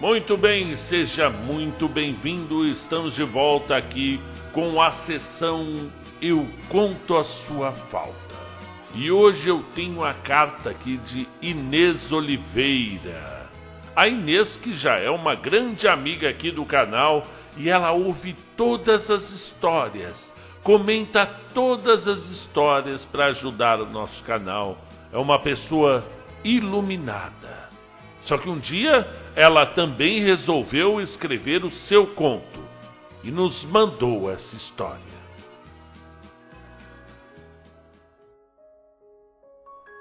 Muito bem, seja muito bem-vindo. Estamos de volta aqui com a sessão Eu Conto a Sua Falta. E hoje eu tenho a carta aqui de Inês Oliveira. A Inês, que já é uma grande amiga aqui do canal, e ela ouve todas as histórias, comenta todas as histórias para ajudar o nosso canal. É uma pessoa iluminada. Só que um dia ela também resolveu escrever o seu conto e nos mandou essa história.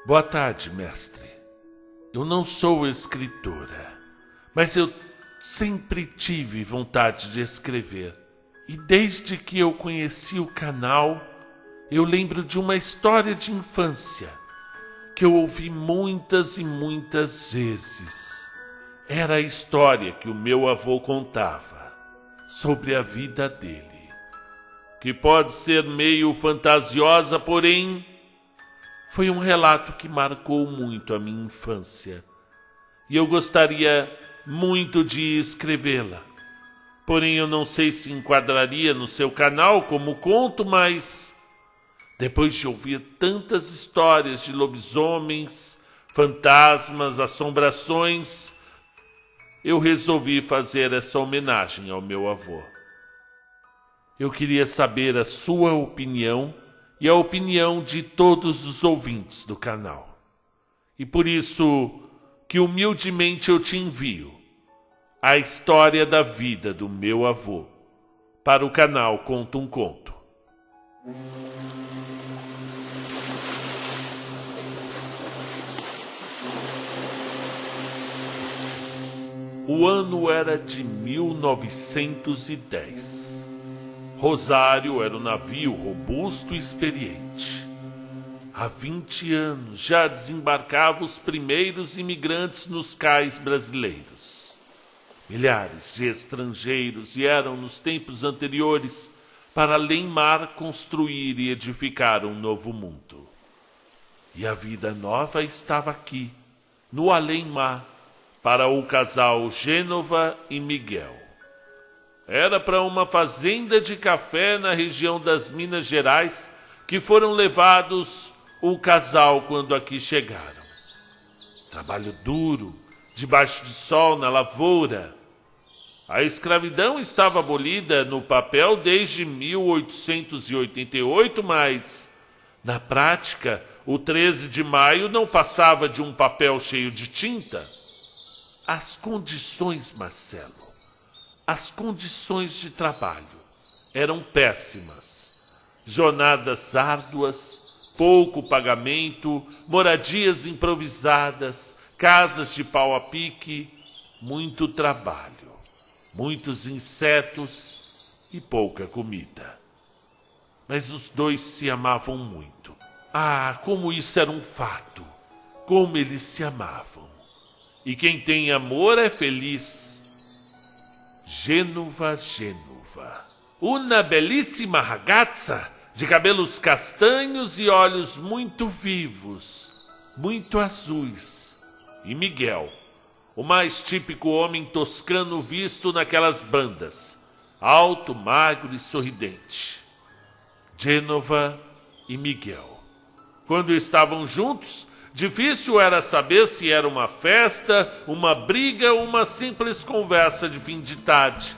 Boa tarde, mestre. Eu não sou escritora, mas eu sempre tive vontade de escrever. E desde que eu conheci o canal, eu lembro de uma história de infância que eu ouvi muitas e muitas vezes. Era a história que o meu avô contava sobre a vida dele, que pode ser meio fantasiosa, porém foi um relato que marcou muito a minha infância. E eu gostaria muito de escrevê-la. Porém eu não sei se enquadraria no seu canal como conto, mas depois de ouvir tantas histórias de lobisomens, fantasmas, assombrações, eu resolvi fazer essa homenagem ao meu avô. Eu queria saber a sua opinião e a opinião de todos os ouvintes do canal. E por isso que humildemente eu te envio a história da vida do meu avô para o canal Conta um Conto. O ano era de 1910. Rosário era um navio robusto e experiente. Há 20 anos já desembarcava os primeiros imigrantes nos cais brasileiros. Milhares de estrangeiros vieram nos tempos anteriores para além-mar construir e edificar um novo mundo. E a vida nova estava aqui, no além-mar, para o casal Gênova e Miguel. Era para uma fazenda de café na região das Minas Gerais que foram levados o casal quando aqui chegaram. Trabalho duro, debaixo de sol na lavoura. A escravidão estava abolida no papel desde 1888, mas, na prática, o 13 de maio não passava de um papel cheio de tinta. As condições, Marcelo, as condições de trabalho eram péssimas. Jornadas árduas, pouco pagamento, moradias improvisadas, casas de pau a pique, muito trabalho, muitos insetos e pouca comida. Mas os dois se amavam muito. Ah, como isso era um fato! Como eles se amavam! E quem tem amor é feliz. Gênova, uma belíssima ragazza de cabelos castanhos e olhos muito vivos, muito azuis. E Miguel, o mais típico homem toscano visto naquelas bandas, alto, magro e sorridente. Gênova e Miguel. Quando estavam juntos, difícil era saber se era uma festa, uma briga ou uma simples conversa de fim de tarde,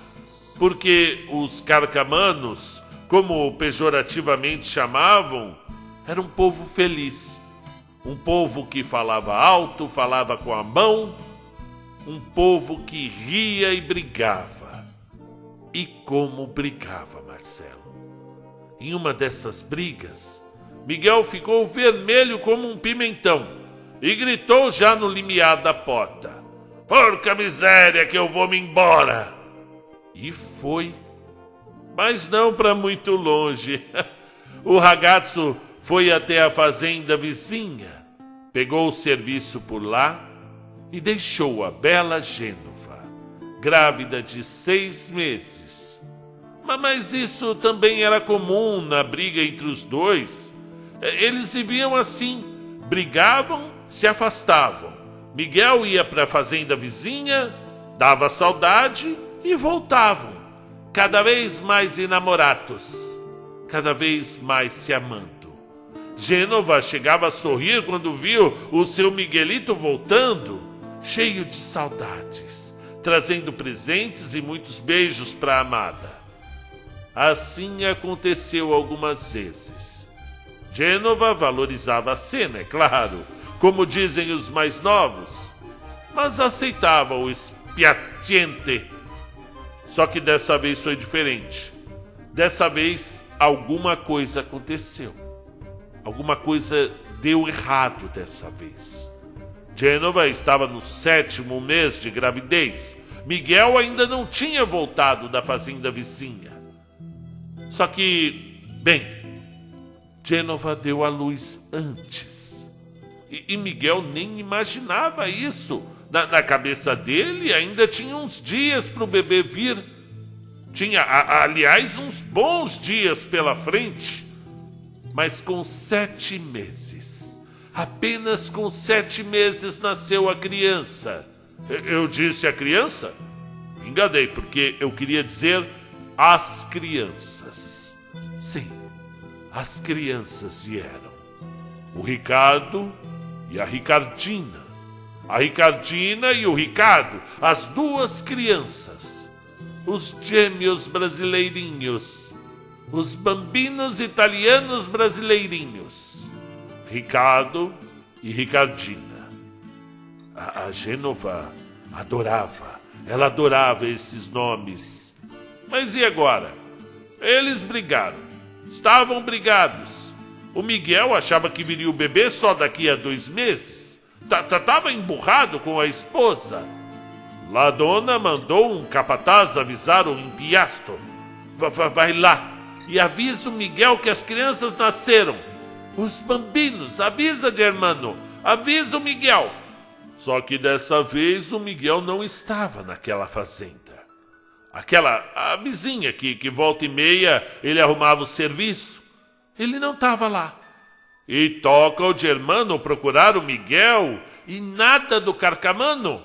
porque os carcamanos, como pejorativamente chamavam, era um povo feliz, um povo que falava alto, falava com a mão, um povo que ria e brigava. E como brigava, Marcelo. Em uma dessas brigas, Miguel ficou vermelho como um pimentão e gritou já no limiar da porta: "Porca miséria que eu vou me embora!" E foi, mas não para muito longe. O ragazzo foi até a fazenda vizinha, pegou o serviço por lá e deixou a bela Gênova, grávida de 6 meses. Mas isso também era comum na briga entre os dois. Eles viviam assim, brigavam, se afastavam. Miguel ia para a fazenda vizinha, Dava saudade e voltavam, cada vez mais enamorados, cada vez mais se amando. Gênova chegava a sorrir quando viu o seu Miguelito voltando, cheio de saudades, trazendo presentes e muitos beijos para a amada. Assim aconteceu algumas vezes. Gênova valorizava a cena, é claro, como dizem os mais novos, mas aceitava o spiacente. Só que dessa vez foi diferente. Dessa vez alguma coisa aconteceu. Alguma coisa deu errado dessa vez. Gênova estava no 7º mês de gravidez. Miguel ainda não tinha voltado da fazenda vizinha. Só que, bem, Gênova deu à luz antes. E Miguel nem imaginava isso. Na cabeça dele ainda tinha uns dias para o bebê vir. Tinha, aliás, uns bons dias pela frente. Mas com 7 meses, apenas com 7 meses nasceu a criança. Eu disse a criança? Me enganei, porque eu queria dizer as crianças. Sim, as crianças vieram. O Ricardo e a Ricardina. A Ricardina e o Ricardo, as duas crianças. Os gêmeos brasileirinhos. Os bambinos italianos brasileirinhos, Ricardo e Ricardina. A Gênova adorava, ela adorava esses nomes. Mas e agora? Eles brigaram, estavam brigados. O Miguel achava que viria o bebê só daqui a 2 meses. Tava emburrado com a esposa. La dona mandou um capataz avisar o impiasto. Vai lá e avisa o Miguel que as crianças nasceram. Os bambinos, avisa, Germano, avisa o Miguel. Só que dessa vez o Miguel não estava naquela fazenda. A vizinha que volta e meia ele arrumava o serviço. Ele não estava lá. E toca o Germano procurar o Miguel e nada do Carcamano.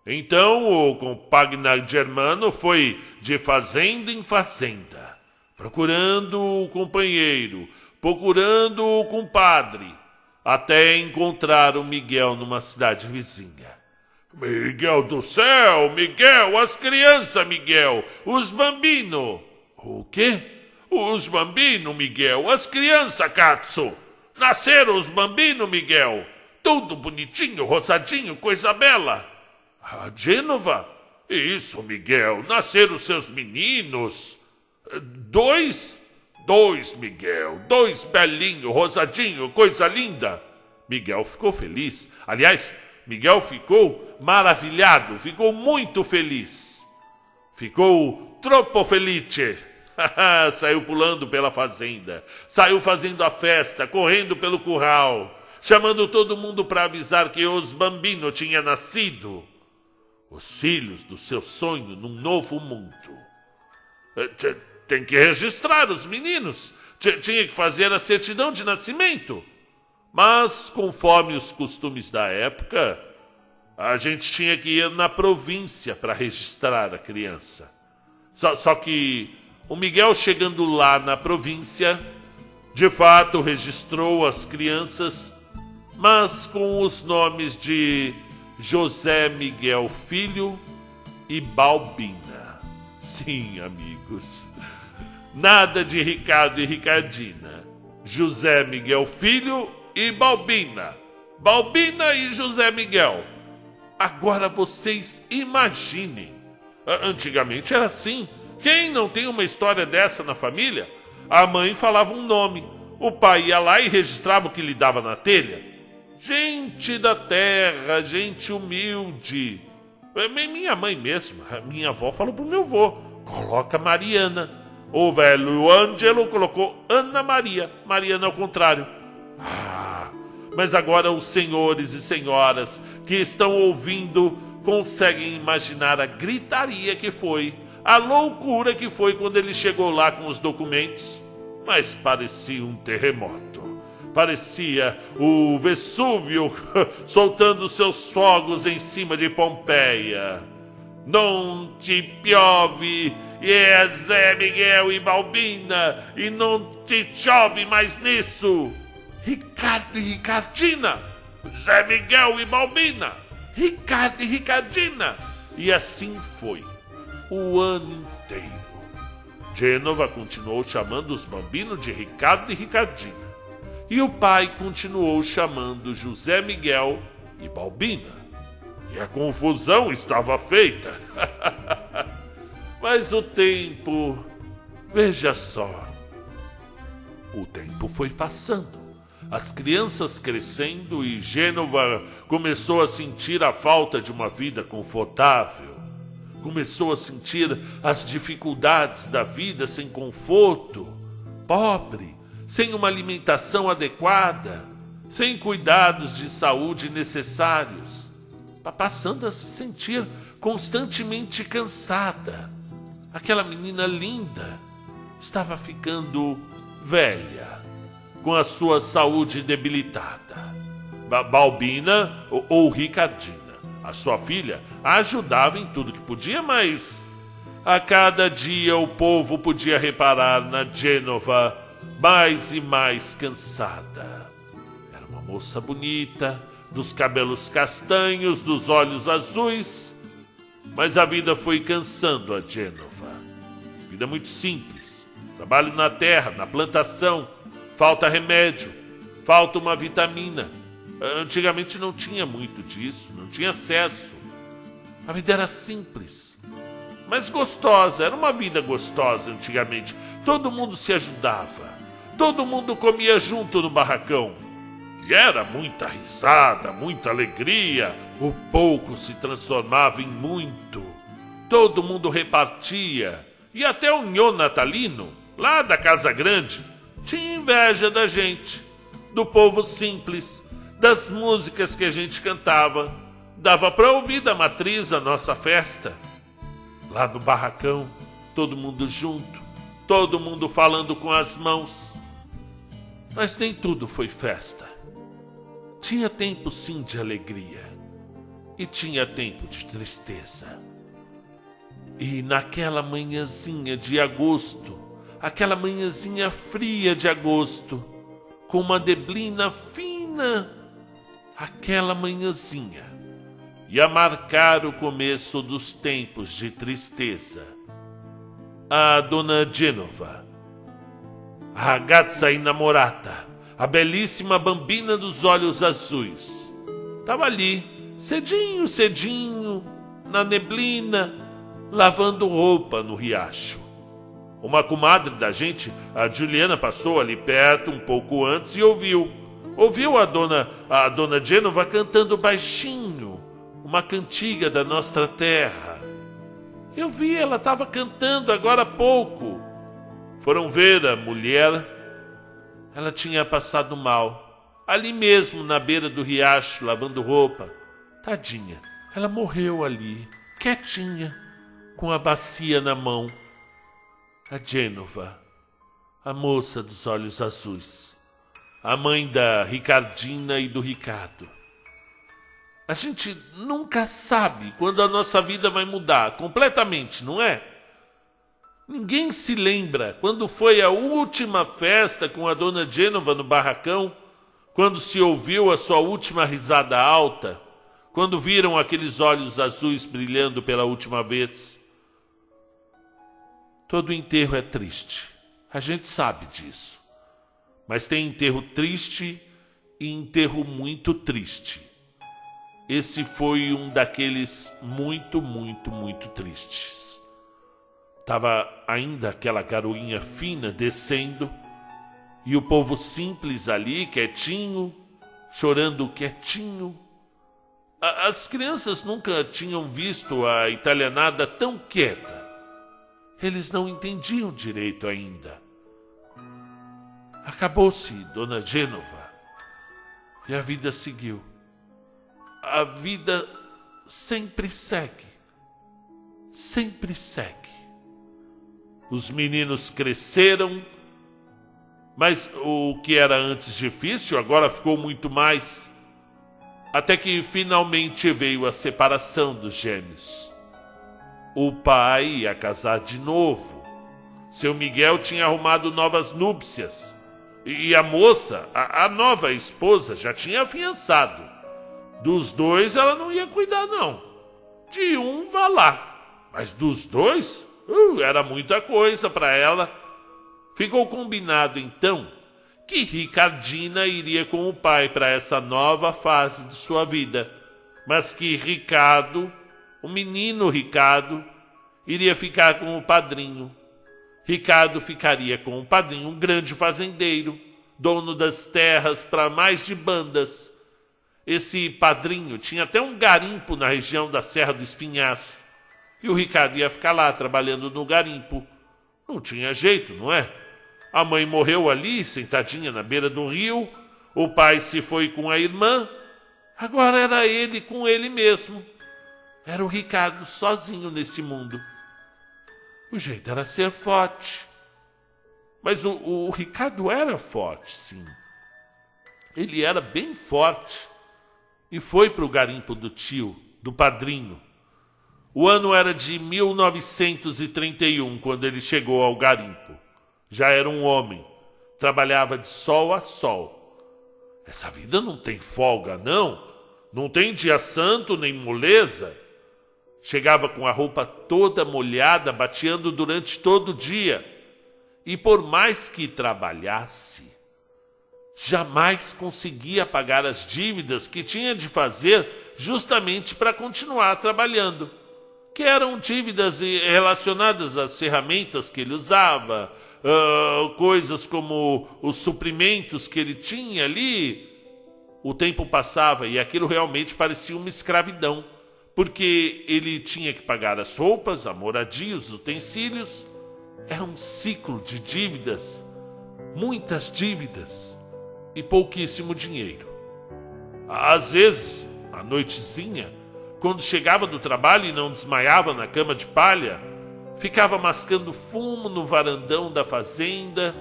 Então o compagna Germano foi de fazenda em fazenda, procurando o companheiro, procurando o compadre, até encontrar o Miguel numa cidade vizinha. Miguel do céu, Miguel, as crianças, Miguel, os bambino. O quê? Os bambino, Miguel, as crianças, Katsu. Nasceram os bambino, Miguel. Tudo bonitinho, rosadinho, coisa bela. A Gênova? Isso, Miguel, nasceram seus meninos. 2, Miguel, 2 belinho, rosadinho, coisa linda. Miguel ficou feliz. Aliás, Miguel ficou maravilhado, ficou muito feliz. Ficou troppo felice. Saiu pulando pela fazenda, saiu fazendo a festa, correndo pelo curral, chamando todo mundo para avisar que os bambino tinha nascido. Os filhos do seu sonho num novo mundo. Tem que registrar os meninos. Tinha que fazer a certidão de nascimento. Mas, conforme os costumes da época, a gente tinha que ir na província para registrar a criança. Só que o Miguel, chegando lá na província, de fato registrou as crianças, mas com os nomes de José Miguel Filho e Balbina. Sim, amigos. Nada de Ricardo e Ricardina. José Miguel Filho e Balbina. Balbina e José Miguel. Agora vocês imaginem. Antigamente era assim. Quem não tem uma história dessa na família? A mãe falava um nome. O pai ia lá e registrava o que lhe dava na telha. Gente da terra, gente humilde. Minha mãe mesmo, minha avó falou pro meu avô: coloca Mariana. O velho Ângelo colocou Ana Maria, Mariana ao contrário. Mas agora os senhores e senhoras que estão ouvindo conseguem imaginar a gritaria que foi, a loucura que foi quando ele chegou lá com os documentos. Mas parecia um terremoto. Parecia o Vesúvio soltando seus fogos em cima de Pompeia. não te piove, e é Zé Miguel e Balbina, e não te chove mais nisso. Ricardo e Ricardina, Zé Miguel e Balbina, Ricardo e Ricardina. E assim foi, o ano inteiro. Gênova continuou chamando os Bambinos de Ricardo e Ricardina, e o pai continuou chamando José Miguel e Balbina. E a confusão estava feita. Mas o tempo, veja só, o tempo foi passando, as crianças crescendo, e Gênova começou a sentir a falta de uma vida confortável. Começou a sentir as dificuldades da vida sem conforto, pobre, sem uma alimentação adequada, sem cuidados de saúde necessários, passando a se sentir constantemente cansada. Aquela menina linda estava ficando velha, com a sua saúde debilitada. Balbina ou Ricardina, a sua filha, a ajudava em tudo que podia, mas a cada dia o povo podia reparar na Gênova mais e mais cansada. Era uma moça bonita, dos cabelos castanhos, dos olhos azuis, mas a vida foi cansando a Gênova. Vida muito simples, trabalho na terra, na plantação, falta remédio, falta uma vitamina. Antigamente não tinha muito disso, não tinha acesso. A vida era simples, mas gostosa, era uma vida gostosa antigamente. Todo mundo se ajudava, todo mundo comia junto no barracão. E era muita risada, muita alegria. O pouco se transformava em muito. Todo mundo repartia. E até o nhô natalino, lá da Casa Grande, tinha inveja da gente, do povo simples, das músicas que a gente cantava. Dava para ouvir da matriz a nossa festa. Lá no barracão, todo mundo junto, todo mundo falando com as mãos. Mas nem tudo foi festa. Tinha tempo sim de alegria, e tinha tempo de tristeza. E naquela manhãzinha de agosto, aquela manhãzinha fria de agosto, com uma neblina fina, aquela manhãzinha ia marcar o começo dos tempos de tristeza. A dona Gênova, a ragazza innamorata, a belíssima Bambina dos olhos azuis, estava ali, cedinho, cedinho, na neblina, lavando roupa no riacho. Uma comadre da gente, a Juliana, passou ali perto um pouco antes e ouviu a dona Gênova cantando baixinho uma cantiga da nossa terra. Eu vi, ela estava cantando agora há pouco. Foram ver a mulher. Ela tinha passado mal, ali mesmo na beira do riacho, lavando roupa. Tadinha, ela morreu ali, quietinha, com a bacia na mão. A Gênova, a moça dos olhos azuis, a mãe da Ricardina e do Ricardo. A gente nunca sabe quando a nossa vida vai mudar completamente, não é? Ninguém se lembra quando foi a última festa com a dona Gênova no barracão, quando se ouviu a sua última risada alta, quando viram aqueles olhos azuis brilhando pela última vez. Todo enterro é triste, a gente sabe disso. Mas tem enterro triste e enterro muito triste. Esse foi um daqueles muito, muito, muito tristes. Tava ainda aquela garoinha fina descendo e o povo simples ali, quietinho, chorando quietinho. As crianças nunca tinham visto a italianada tão quieta. Eles não entendiam direito ainda. Acabou-se Dona Gênova e a vida seguiu. A vida sempre segue, sempre segue. Os meninos cresceram, mas o que era antes difícil agora ficou muito mais. Até que finalmente veio a separação dos gêmeos. O pai ia casar de novo. Seu Miguel tinha arrumado novas núpcias. E a moça, a nova esposa, já tinha afiançado. Dos dois ela não ia cuidar, não. De um, vá lá. Mas dos dois, era muita coisa para ela. Ficou combinado, então, que Ricardina iria com o pai para essa nova fase de sua vida. Mas que Ricardo, o menino Ricardo, iria ficar com o padrinho. Ricardo ficaria com o padrinho, um grande fazendeiro, dono das terras para mais de bandas. Esse padrinho tinha até um garimpo na região da Serra do Espinhaço. E o Ricardo ia ficar lá trabalhando no garimpo. Não tinha jeito, não é? A mãe morreu ali, sentadinha na beira do rio. O pai se foi com a irmã. Agora era ele com ele mesmo. Era o Ricardo sozinho nesse mundo. O jeito era ser forte. Mas o Ricardo era forte, sim. Ele era bem forte. E foi para o garimpo do tio, do padrinho. O ano era de 1931, quando ele chegou ao garimpo. Já era um homem. Trabalhava de sol a sol. Essa vida não tem folga, não. Não tem dia santo nem moleza. Chegava com a roupa toda molhada, bateando durante todo o dia. E por mais que trabalhasse, jamais conseguia pagar as dívidas que tinha de fazer justamente para continuar trabalhando. Que eram dívidas relacionadas às ferramentas que ele usava, coisas como os suprimentos que ele tinha ali. O tempo passava e aquilo realmente parecia uma escravidão. Porque ele tinha que pagar as roupas, a moradia, os utensílios. Era um ciclo de dívidas, muitas dívidas e pouquíssimo dinheiro. Às vezes, à noitezinha, quando chegava do trabalho e não desmaiava na cama de palha, ficava mascando fumo no varandão da fazenda,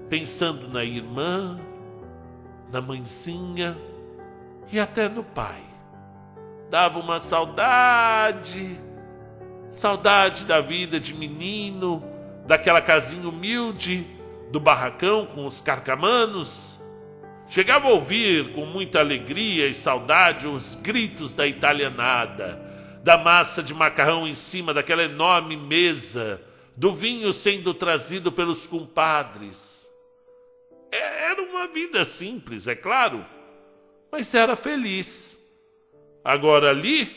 pensando na irmã, na mãezinha e até no pai. Dava uma saudade da vida de menino, daquela casinha humilde, do barracão com os carcamanos. Chegava a ouvir com muita alegria e saudade os gritos da italianada, da massa de macarrão em cima daquela enorme mesa, do vinho sendo trazido pelos compadres. Era uma vida simples, é claro, mas era feliz. Agora ali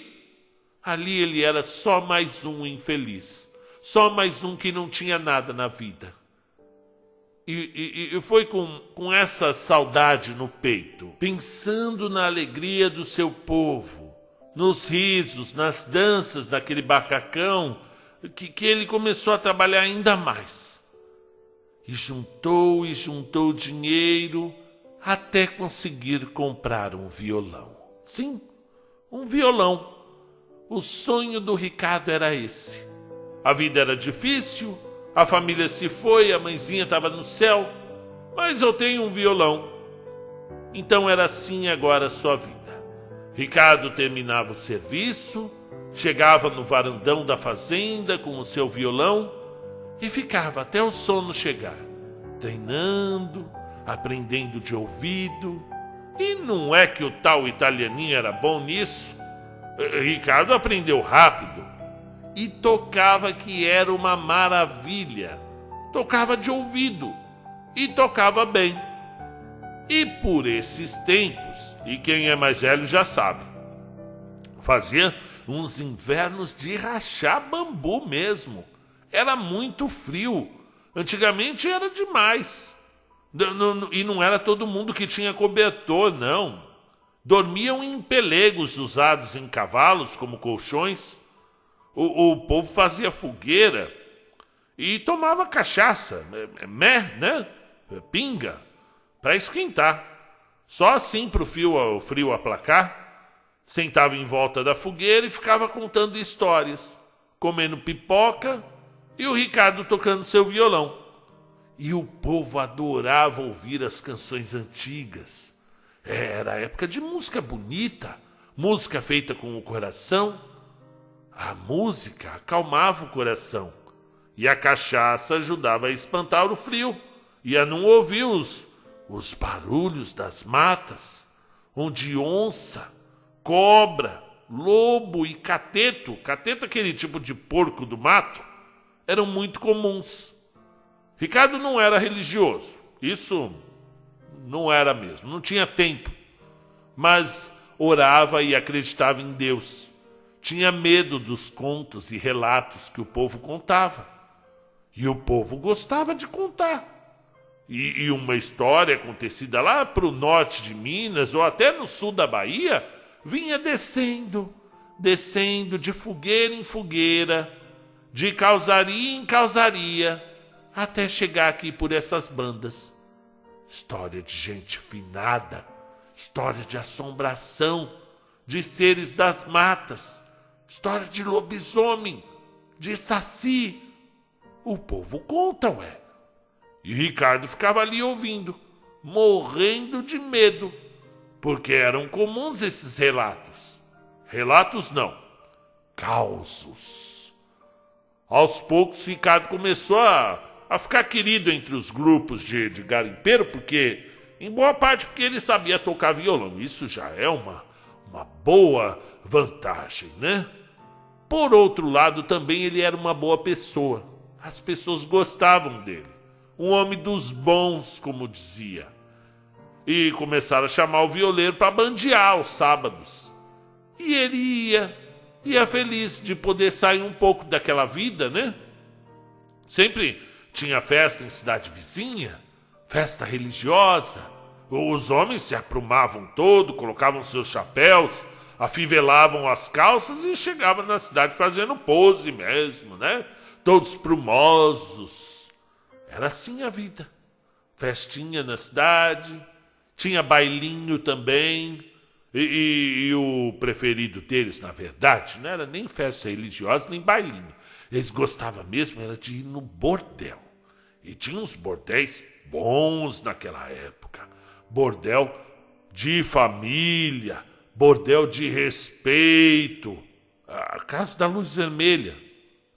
ele era só mais um infeliz, só mais um que não tinha nada na vida. E foi com essa saudade no peito, pensando na alegria do seu povo, nos risos, nas danças daquele barracão, que ele começou a trabalhar ainda mais. E juntou dinheiro até conseguir comprar um violão. Sim, um violão. O sonho do Ricardo era esse. A vida era difícil, a família se foi, a mãezinha estava no céu, mas eu tenho um violão. Então era assim agora a sua vida. Ricardo terminava o serviço, chegava no varandão da fazenda com o seu violão e ficava até o sono chegar, treinando, aprendendo de ouvido. E não é que o tal italianinho era bom nisso. Ricardo aprendeu rápido e tocava que era uma maravilha. Tocava de ouvido e tocava bem. E por esses tempos, e quem é mais velho já sabe, fazia uns invernos de rachar bambu mesmo. Era muito frio. Antigamente era demais. E não era todo mundo que tinha cobertor, não. Dormiam em pelegos usados em cavalos como colchões. O povo fazia fogueira e tomava cachaça, né? Pinga, para esquentar. Só assim para o frio aplacar. Sentava em volta da fogueira e ficava contando histórias, comendo pipoca e o Ricardo tocando seu violão. E o povo adorava ouvir as canções antigas. Era época de música bonita, música feita com o coração. A música acalmava o coração e a cachaça ajudava a espantar o frio e a não ouvir os barulhos das matas, onde onça, cobra, lobo e cateto, aquele tipo de porco do mato, eram muito comuns. Ricardo não era religioso, isso não era mesmo, não tinha tempo, mas orava e acreditava em Deus. Tinha medo dos contos e relatos que o povo contava. E o povo gostava de contar. E uma história acontecida lá para o norte de Minas ou até no sul da Bahia vinha descendo de fogueira em fogueira, de causaria em causaria, até chegar aqui por essas bandas. História de gente finada, história de assombração, de seres das matas, história de lobisomem, de saci. O povo conta, ué. E Ricardo ficava ali ouvindo, morrendo de medo, porque eram comuns esses relatos. Relatos não, causos. Aos poucos, Ricardo começou a ficar querido entre os grupos de garimpeiro, porque, em boa parte, porque ele sabia tocar violão. Isso já é uma boa vantagem, né? Por outro lado, também ele era uma boa pessoa. As pessoas gostavam dele. Um homem dos bons, como dizia. E começaram a chamar o violeiro para bandear aos sábados. E ele ia feliz de poder sair um pouco daquela vida, né? Sempre tinha festa em cidade vizinha, festa religiosa. Os homens se aprumavam todo, colocavam seus chapéus, afivelavam as calças e chegavam na cidade fazendo pose mesmo, né? Todos prumosos. Era assim a vida. Festinha na cidade, tinha bailinho também. E o preferido deles, na verdade, não era nem festa religiosa, nem bailinho. Eles gostavam mesmo era de ir no bordel. E tinha uns bordéis bons naquela época. Bordel de família, bordel de respeito. A Casa da Luz Vermelha,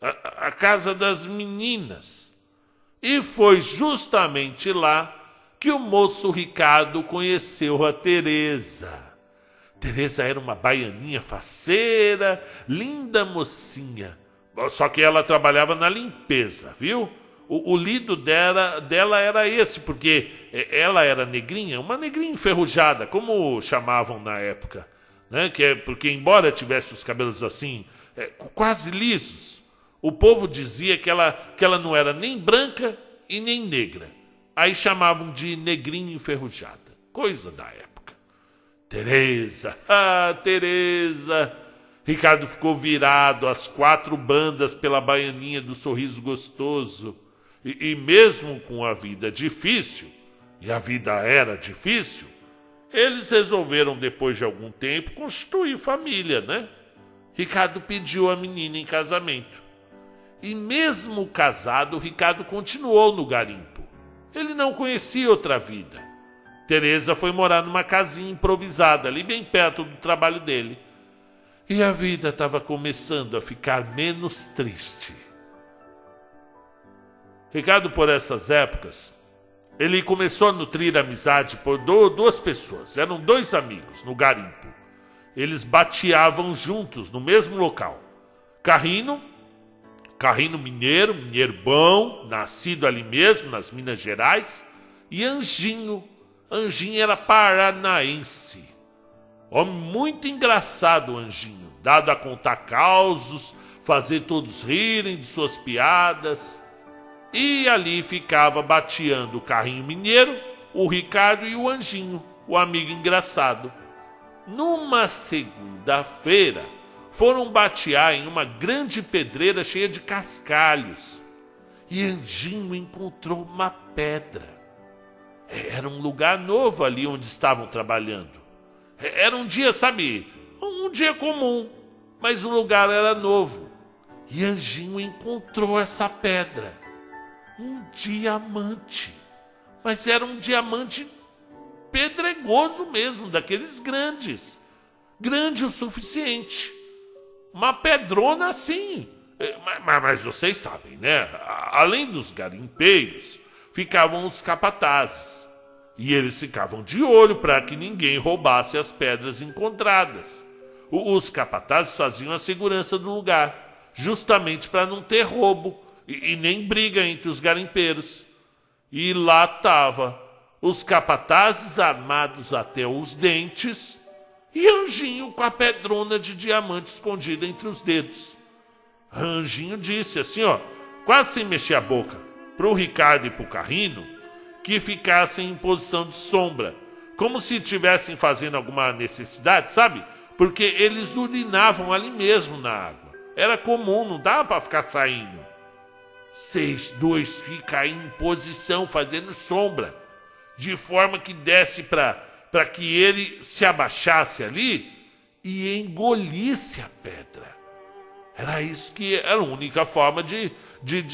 a Casa das Meninas. E foi justamente lá que o moço Ricardo conheceu a Teresa. Teresa era uma baianinha faceira, linda mocinha. Só que ela trabalhava na limpeza, viu? O lido dela era esse, porque ela era negrinha, uma negrinha enferrujada, como chamavam na época, né? Porque embora tivesse os cabelos assim, quase lisos, o povo dizia que ela não era nem branca e nem negra. Aí chamavam de negrinha enferrujada, coisa da época. Teresa, Teresa! Ricardo ficou virado às 4 bandas pela baianinha do sorriso gostoso. E mesmo com a vida difícil, e a vida era difícil, eles resolveram, depois de algum tempo, constituir família, né? Ricardo pediu a menina em casamento. E mesmo casado, Ricardo continuou no garimpo. Ele não conhecia outra vida. Teresa foi morar numa casinha improvisada, ali bem perto do trabalho dele. E a vida estava começando a ficar menos triste. Ricardo, por essas épocas, ele começou a nutrir amizade por 2 pessoas. Eram 2 amigos no garimpo. Eles bateavam juntos no mesmo local. Carrino mineiro bom, nascido ali mesmo, nas Minas Gerais. E Anjinho era paranaense. Homem muito engraçado, Anjinho, dado a contar causos, fazer todos rirem de suas piadas. E ali ficava bateando o carrinho mineiro, o Ricardo e o Anjinho, o amigo engraçado. Numa segunda-feira, foram batear em uma grande pedreira cheia de cascalhos. E Anjinho encontrou uma pedra. Era um lugar novo ali onde estavam trabalhando. Era um dia, sabe, um dia comum, mas o lugar era novo. E Anjinho encontrou essa pedra. Um diamante. Mas era um diamante pedregoso mesmo, daqueles grandes. Grande o suficiente. uma pedrona assim. Mas vocês sabem, né? Além dos garimpeiros, ficavam os capatazes. E eles ficavam de olho para que ninguém roubasse as pedras encontradas. Os capatazes faziam a segurança do lugar, justamente para não ter roubo e nem briga entre os garimpeiros. E lá estava os capatazes armados até os dentes e Anjinho com a pedrona de diamante escondida entre os dedos. Anjinho disse assim, quase sem mexer a boca, pro Ricardo e pro Carrino, que ficassem em posição de sombra, como se estivessem fazendo alguma necessidade, sabe? Porque eles urinavam ali mesmo na água. Era comum, não dava para ficar saindo. Vocês dois ficam aí em posição, fazendo sombra, de forma que desse para que ele se abaixasse ali e engolisse a pedra. Era isso que era a única forma de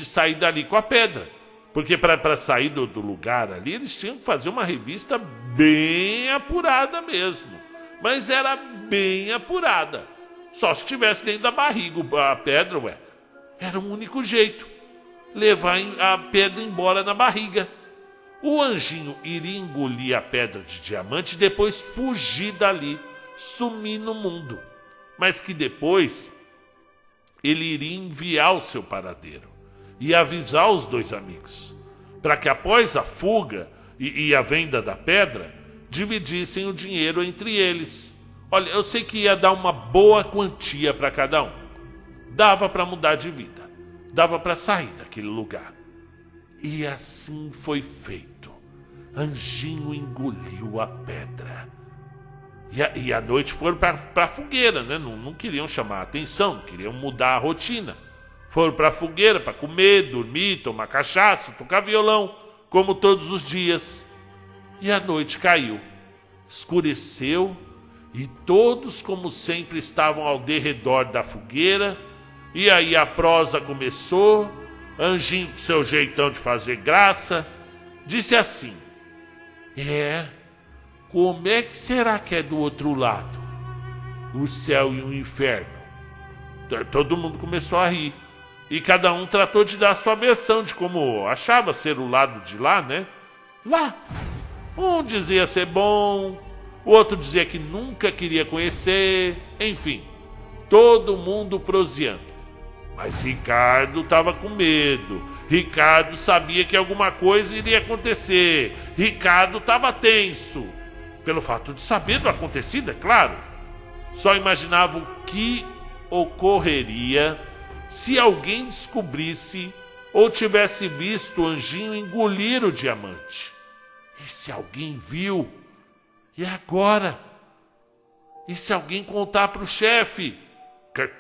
sair dali com a pedra. Porque para sair do lugar ali, eles tinham que fazer uma revista bem apurada mesmo. Mas era bem apurada. Só se tivesse dentro da barriga a pedra, era o único jeito. Levar a pedra embora na barriga. O Anjinho iria engolir a pedra de diamante e depois fugir dali, sumir no mundo. Mas que depois ele iria enviar o seu paradeiro e avisar os dois amigos, para que após a fuga e a venda da pedra, dividissem o dinheiro entre eles. Olha, eu sei que ia dar uma boa quantia para cada um. Dava para mudar de vida, dava para sair daquele lugar. E assim foi feito. Anjinho engoliu a pedra. E à noite foram para a fogueira, né? Não queriam chamar a atenção, não queriam mudar a rotina. Foram para a fogueira para comer, dormir, tomar cachaça, tocar violão, como todos os dias. E a noite caiu, escureceu, e todos, como sempre, estavam ao derredor da fogueira. E aí a prosa começou. Anjinho, com seu jeitão de fazer graça, disse assim: como é que será que é do outro lado? O céu e o inferno. Todo mundo começou a rir. E cada um tratou de dar a sua versão de como achava ser o lado de lá, né? Lá. Um dizia ser bom, o outro dizia que nunca queria conhecer. Enfim, todo mundo proseando. Mas Ricardo estava com medo. Ricardo sabia que alguma coisa iria acontecer. Ricardo estava tenso. Pelo fato de saber do acontecido, é claro. Só imaginava o que ocorreria se alguém descobrisse ou tivesse visto o Anjinho engolir o diamante. E se alguém viu? E agora? E se alguém contar para o chefe?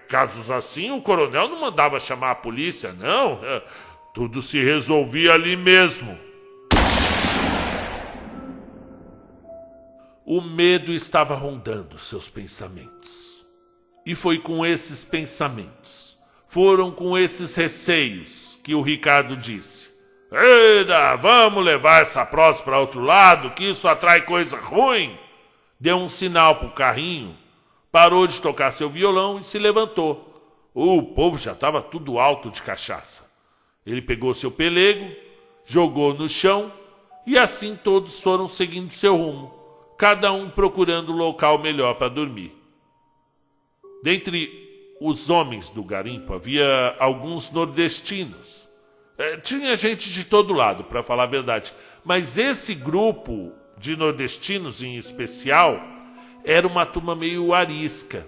Casos assim, o coronel não mandava chamar a polícia, não. Tudo se resolvia ali mesmo. O medo estava rondando seus pensamentos. E foi com esses pensamentos, foram com esses receios que o Ricardo disse: Eita, vamos levar essa prosa para outro lado, que isso atrai coisa ruim. Deu um sinal para o carrinho, parou de tocar seu violão e se levantou. O povo já estava tudo alto de cachaça. Ele pegou seu pelego, jogou no chão e assim todos foram seguindo seu rumo, cada um procurando um local melhor para dormir. Dentre os homens do garimpo havia alguns nordestinos. Tinha gente de todo lado, para falar a verdade. Mas esse grupo de nordestinos em especial era uma turma meio arisca.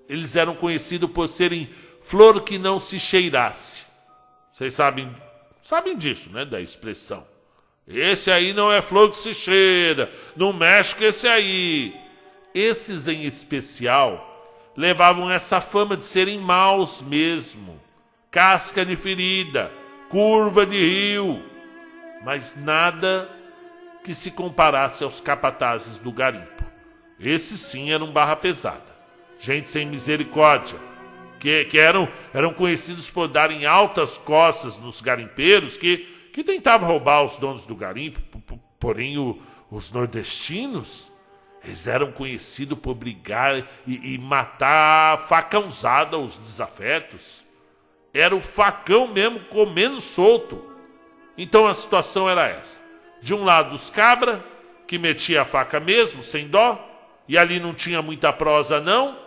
Eles eram conhecidos por serem flor que não se cheirasse. Vocês sabem disso, né? Da expressão. Esse aí não é flor que se cheira. Não mexe com esse aí. Esses em especial levavam essa fama de serem maus mesmo. Casca de ferida, curva de rio. Mas nada que se comparasse aos capatazes do garimpo. Esses sim eram barra pesada. Gente sem misericórdia. Que eram conhecidos por darem altas costas nos garimpeiros que tentavam roubar os donos do garimpo. Porém, os nordestinos, Eles eram conhecidos por brigar e matar a facãozada os desafetos. Era o facão mesmo comendo solto. Então a situação era essa. De um lado os cabra, que metia a faca mesmo, sem dó, e ali não tinha muita prosa não.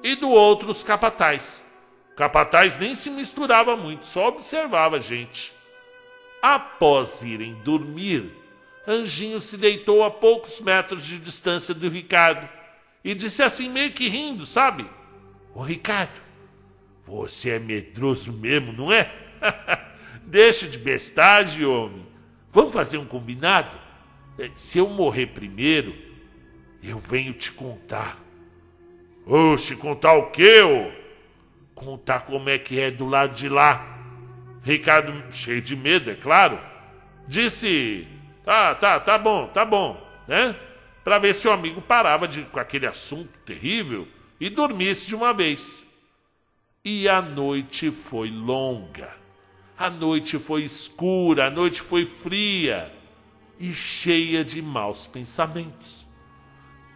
E do outro os capataz. O capataz nem se misturava muito, só observava a gente. Após irem dormir, Anjinho se deitou a poucos metros de distância do Ricardo e disse assim, meio que rindo, sabe? Ô Ricardo, você é medroso mesmo, não é? Deixa de bestagem, homem. Vamos fazer um combinado? Se eu morrer primeiro, eu venho te contar. Oxe, contar o quê, ô? Contar como é que é do lado de lá. Ricardo, cheio de medo, é claro, disse... Tá bom, né? Para ver se o amigo parava com aquele assunto terrível e dormisse de uma vez. E a noite foi longa, a noite foi escura, a noite foi fria e cheia de maus pensamentos.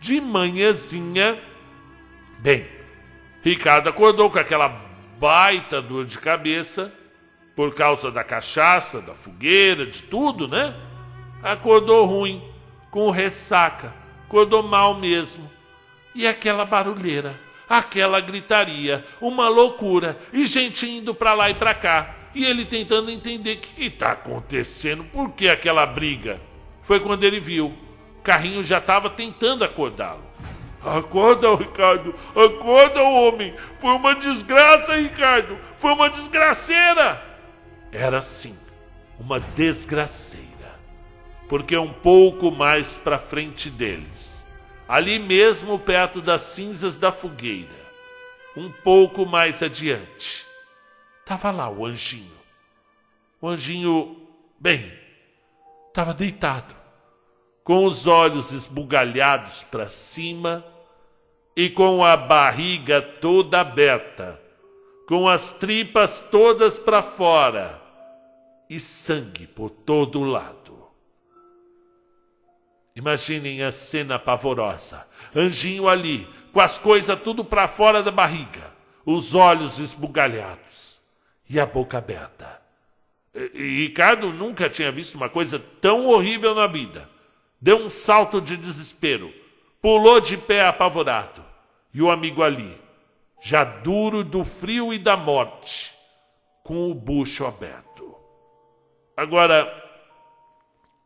De manhãzinha, Ricardo acordou com aquela baita dor de cabeça, por causa da cachaça, da fogueira, de tudo, né? Acordou ruim, com ressaca, acordou mal mesmo. E aquela barulheira, aquela gritaria, uma loucura, e gente indo pra lá e pra cá. E ele tentando entender o que tá acontecendo, por que aquela briga? Foi quando ele viu, o carrinho já estava tentando acordá-lo. Acorda, Ricardo, acorda, homem, foi uma desgraça, Ricardo, foi uma desgraceira. Era sim, uma desgraceira. Porque um pouco mais para frente deles, ali mesmo perto das cinzas da fogueira, um pouco mais adiante, estava lá o Anjinho. O Anjinho, estava deitado, com os olhos esbugalhados para cima e com a barriga toda aberta, com as tripas todas para fora e sangue por todo lado. Imaginem a cena pavorosa. Anjinho ali, com as coisas tudo para fora da barriga, os olhos esbugalhados e a boca aberta. E Ricardo nunca tinha visto uma coisa tão horrível na vida. Deu um salto de desespero, pulou de pé apavorado. E o amigo ali, já duro do frio e da morte, com o bucho aberto. Agora,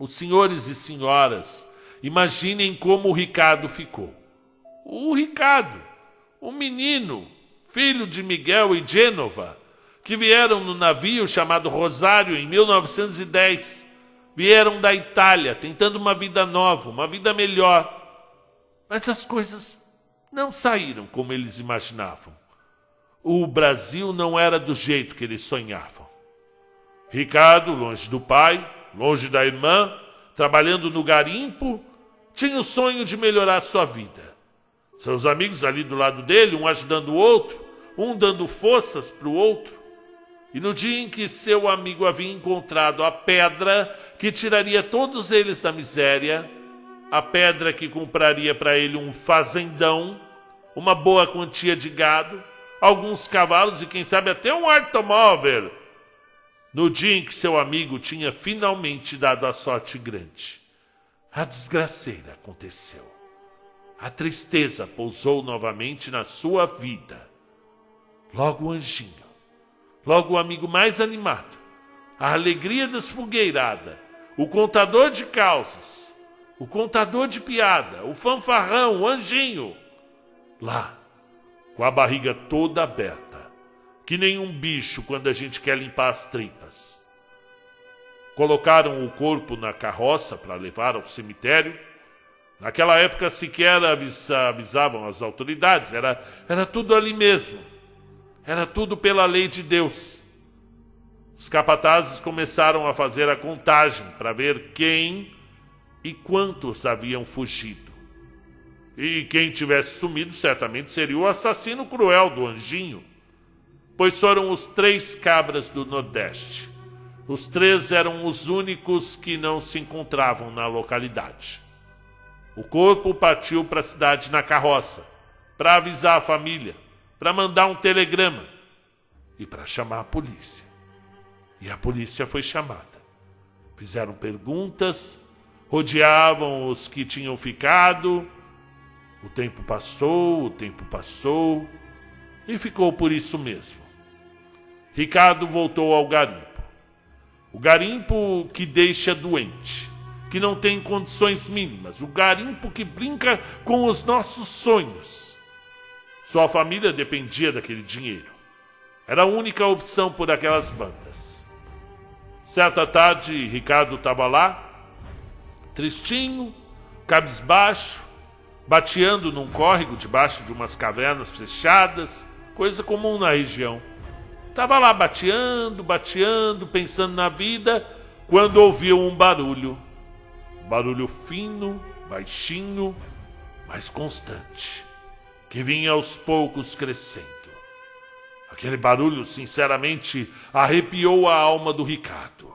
os senhores e senhoras, imaginem como o Ricardo ficou. O Ricardo, o menino, filho de Miguel e Gênova, que vieram no navio chamado Rosário em 1910. Vieram da Itália, tentando uma vida nova, uma vida melhor. Mas as coisas não saíram como eles imaginavam. O Brasil não era do jeito que eles sonhavam. Ricardo, longe do pai, longe da irmã, trabalhando no garimpo, tinha o sonho de melhorar sua vida. Seus amigos ali do lado dele, um ajudando o outro, um dando forças para o outro. E no dia em que seu amigo havia encontrado a pedra que tiraria todos eles da miséria, a pedra que compraria para ele um fazendão, uma boa quantia de gado, alguns cavalos e quem sabe até um automóvel, no dia em que seu amigo tinha finalmente dado a sorte grande, a desgraceira aconteceu. A tristeza pousou novamente na sua vida. Logo o Anjinho, logo o amigo mais animado, a alegria desfogueirada, o contador de causas, o contador de piada, o fanfarrão, o Anjinho, lá, com a barriga toda aberta, que nem um bicho quando a gente quer limpar as tripas. Colocaram o corpo na carroça para levar ao cemitério. Naquela época sequer avisavam as autoridades, era tudo ali mesmo. Era tudo pela lei de Deus. Os capatazes começaram a fazer a contagem para ver quem e quantos haviam fugido. E quem tivesse sumido certamente seria o assassino cruel do Anjinho, pois foram os 3 cabras do Nordeste. Os 3 eram os únicos que não se encontravam na localidade. O corpo partiu para a cidade na carroça, para avisar a família, para mandar um telegrama e para chamar a polícia. E a polícia foi chamada. Fizeram perguntas, rodeavam os que tinham ficado. O tempo passou e ficou por isso mesmo. Ricardo voltou ao garimpo. O garimpo que deixa doente, que não tem condições mínimas, o garimpo que brinca com os nossos sonhos. Sua família dependia daquele dinheiro. Era a única opção por aquelas bandas. Certa tarde, Ricardo estava lá, tristinho, cabisbaixo, bateando num córrego debaixo de umas cavernas fechadas, coisa comum na região. Estava lá bateando, pensando na vida, quando ouviu um barulho. Um barulho fino, baixinho, mas constante, que vinha aos poucos crescendo. Aquele barulho, sinceramente, arrepiou a alma do Ricardo.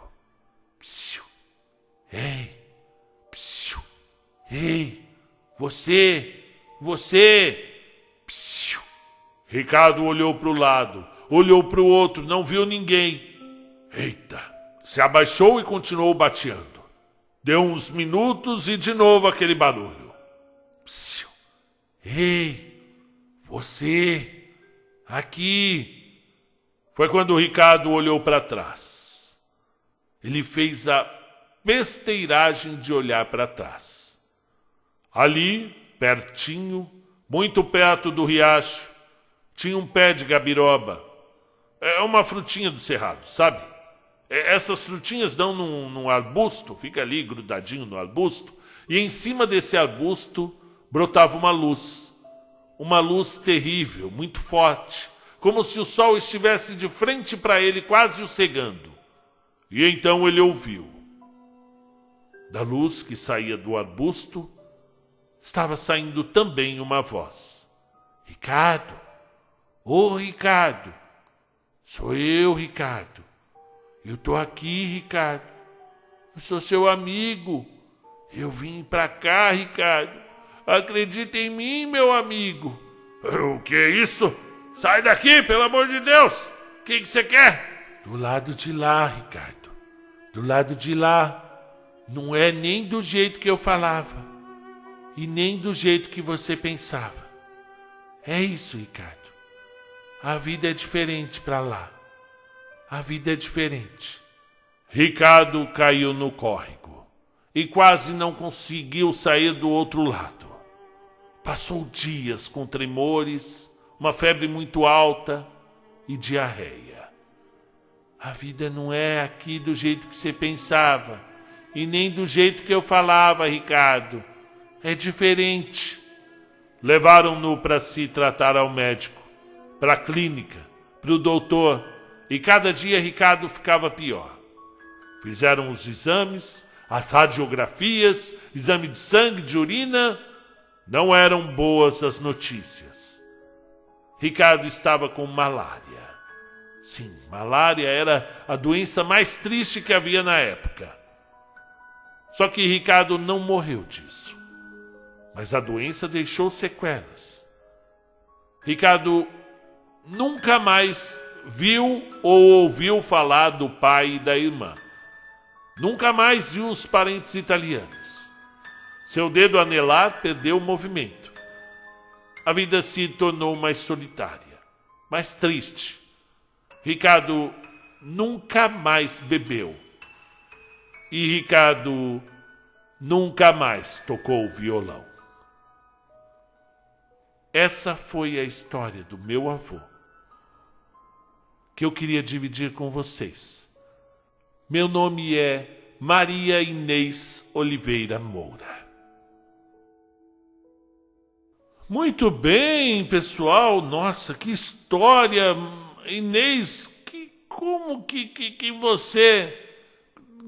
Psiu! Ei! Psiu! Ei! Você! Psiu! Ricardo olhou para o lado, olhou para o outro, não viu ninguém. Eita! Se abaixou e continuou bateando. Deu uns minutos e de novo aquele barulho. Psiu! Ei! Você! Aqui! Foi quando o Ricardo olhou para trás. Ele fez a besteiragem de olhar para trás. Ali, pertinho, muito perto do riacho, tinha um pé de gabiroba. É uma frutinha do cerrado, sabe? Essas frutinhas dão num arbusto, fica ali grudadinho no arbusto, e em cima desse arbusto brotava uma luz. Uma luz terrível, muito forte, como se o sol estivesse de frente para ele, quase o cegando. E então ele ouviu. Da luz que saía do arbusto, estava saindo também uma voz. Ricardo! Ô Ricardo! Sou eu, Ricardo. Eu tô aqui, Ricardo. Eu sou seu amigo. Eu vim pra cá, Ricardo. Acredita em mim, meu amigo. O que é isso? Sai daqui, pelo amor de Deus. O que você quer? Do lado de lá, Ricardo. Do lado de lá. Não é nem do jeito que eu falava. E nem do jeito que você pensava. É isso, Ricardo. A vida é diferente pra lá. A vida é diferente. Ricardo caiu no córrego e quase não conseguiu sair do outro lado. Passou dias com tremores, uma febre muito alta e diarreia. A vida não é aqui do jeito que você pensava e nem do jeito que eu falava, Ricardo. É diferente. Levaram-no para se tratar ao médico, para a clínica, para o doutor, e cada dia Ricardo ficava pior. Fizeram os exames, as radiografias, exame de sangue, de urina. Não eram boas as notícias. Ricardo estava com malária. Sim, malária era a doença mais triste que havia na época. Só que Ricardo não morreu disso. Mas a doença deixou sequelas. Ricardo nunca mais viu ou ouviu falar do pai e da irmã. Nunca mais viu os parentes italianos. Seu dedo anelar perdeu o movimento. A vida se tornou mais solitária, mais triste. Ricardo nunca mais bebeu. E Ricardo nunca mais tocou violão. Essa foi a história do meu avô, que eu queria dividir com vocês. Meu nome é Maria Inês Oliveira Moura. Muito bem, pessoal. Nossa, que história. Inês, como que você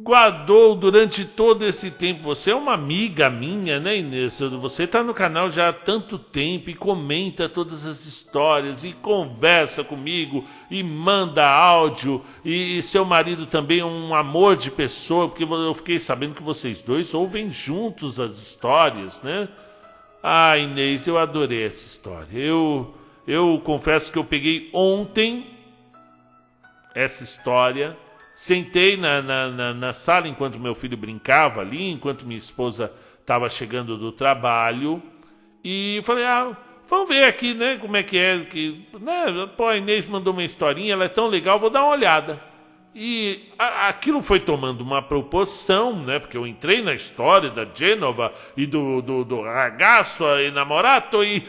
guardou durante todo esse tempo. Você é uma amiga minha, né, Inês? Você está no canal já há tanto tempo e comenta todas as histórias e conversa comigo e manda áudio. E seu marido também é um amor de pessoa, porque eu fiquei sabendo que vocês dois ouvem juntos as histórias, né? Ah, Inês, eu adorei essa história. Eu confesso que eu peguei ontem essa história. Sentei na sala enquanto meu filho brincava ali, enquanto minha esposa estava chegando do trabalho. E falei, vamos ver aqui, né, como é que é. Né, pô, a Inês mandou uma historinha, ela é tão legal, vou dar uma olhada. E aquilo foi tomando uma proporção, né, porque eu entrei na história da Genova e do ragazzo enamorato e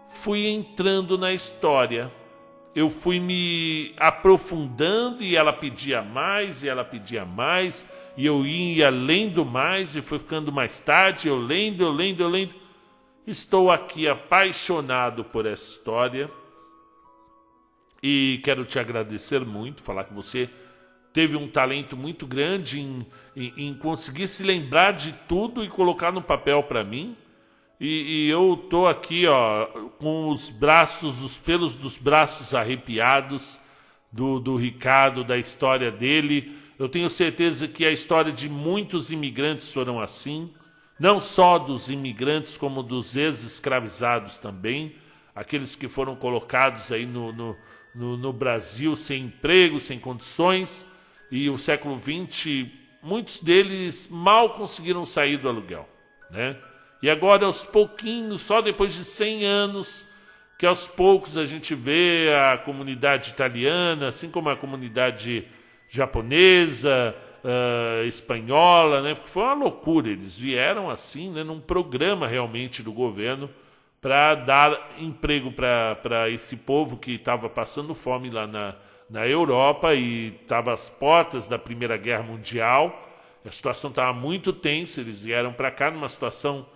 fui entrando na história. Eu fui me aprofundando e ela pedia mais, e ela pedia mais, e eu ia lendo mais, e foi ficando mais tarde, eu lendo. Estou aqui apaixonado por essa história e quero te agradecer muito, falar que você teve um talento muito grande em conseguir se lembrar de tudo e colocar no papel para mim. E eu tô aqui, ó, com os pelos dos braços arrepiados do Ricardo, da história dele. Eu tenho certeza que a história de muitos imigrantes foram assim, não só dos imigrantes, como dos ex-escravizados também, aqueles que foram colocados aí no Brasil sem emprego, sem condições, e o século XX, muitos deles mal conseguiram sair do aluguel, né? E agora, aos pouquinhos, só depois de 100 anos, que aos poucos a gente vê a comunidade italiana, assim como a comunidade japonesa, espanhola, né? Porque foi uma loucura, eles vieram assim, né, num programa realmente do governo para dar emprego para esse povo que estava passando fome lá na Europa e estava às portas da Primeira Guerra Mundial. A situação estava muito tensa, eles vieram para cá numa situação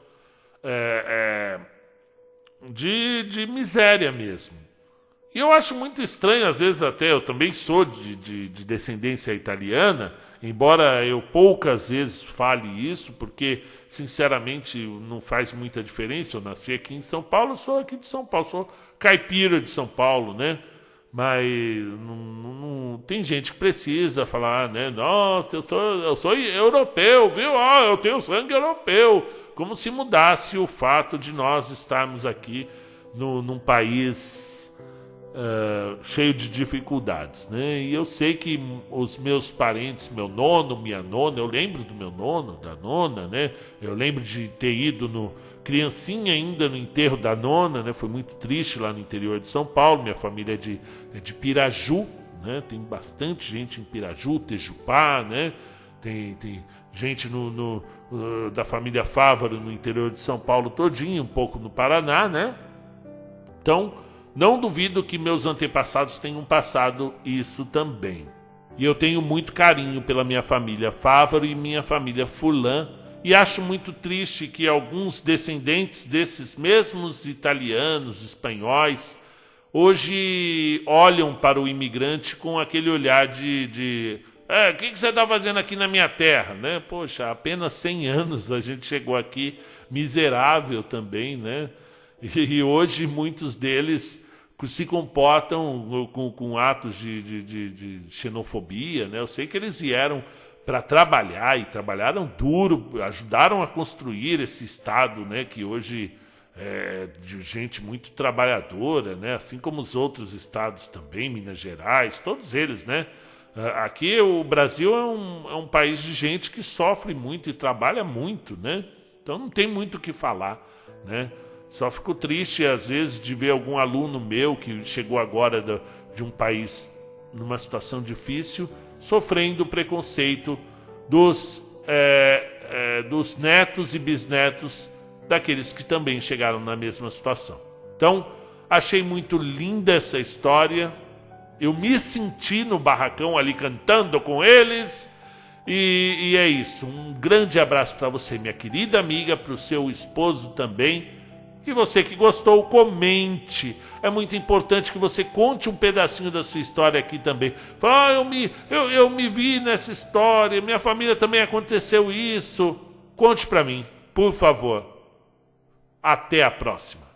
de miséria mesmo. E eu acho muito estranho, às vezes até, eu também sou de descendência italiana, embora eu poucas vezes fale isso, porque, sinceramente, não faz muita diferença. Eu nasci aqui em São Paulo, eu sou aqui de São Paulo, sou caipira de São Paulo, né? Mas não tem gente que precisa falar, né? Nossa, eu sou europeu, viu? Eu tenho sangue europeu. Como se mudasse o fato de nós estarmos aqui num país cheio de dificuldades, né? E eu sei que os meus parentes, meu nono, minha nona, eu lembro do meu nono, da nona, né? Eu lembro de ter ido criancinha ainda no enterro da nona, né? Foi muito triste lá no interior de São Paulo. Minha família é de Piraju, né? Tem bastante gente em Piraju, Tejupá, né? Tem gente da família Fávaro no interior de São Paulo todinho, um pouco no Paraná, né? Então, não duvido que meus antepassados tenham passado isso também. E eu tenho muito carinho pela minha família Fávaro e minha família Furlan, e acho muito triste que alguns descendentes desses mesmos italianos, espanhóis, hoje olham para o imigrante com aquele olhar o que você está fazendo aqui na minha terra, né? Poxa, apenas 100 anos a gente chegou aqui, miserável também, né? E hoje muitos deles se comportam com atos de xenofobia, né? Eu sei que eles vieram para trabalhar e trabalharam duro, ajudaram a construir esse estado, né? Que hoje é de gente muito trabalhadora, né? Assim como os outros estados também, Minas Gerais, todos eles, né? Aqui o Brasil é um país de gente que sofre muito e trabalha muito, né? Então não tem muito o que falar, né? Só fico triste às vezes de ver algum aluno meu que chegou agora de um país numa situação difícil, sofrendo preconceito dos netos e bisnetos daqueles que também chegaram na mesma situação. Então, achei muito linda essa história. Eu me senti no barracão ali cantando com eles. E é isso. Um grande abraço para você, minha querida amiga, para o seu esposo também. E você que gostou, comente. É muito importante que você conte um pedacinho da sua história aqui também. Fala, eu me vi nessa história, minha família também aconteceu isso. Conte pra mim, por favor. Até a próxima.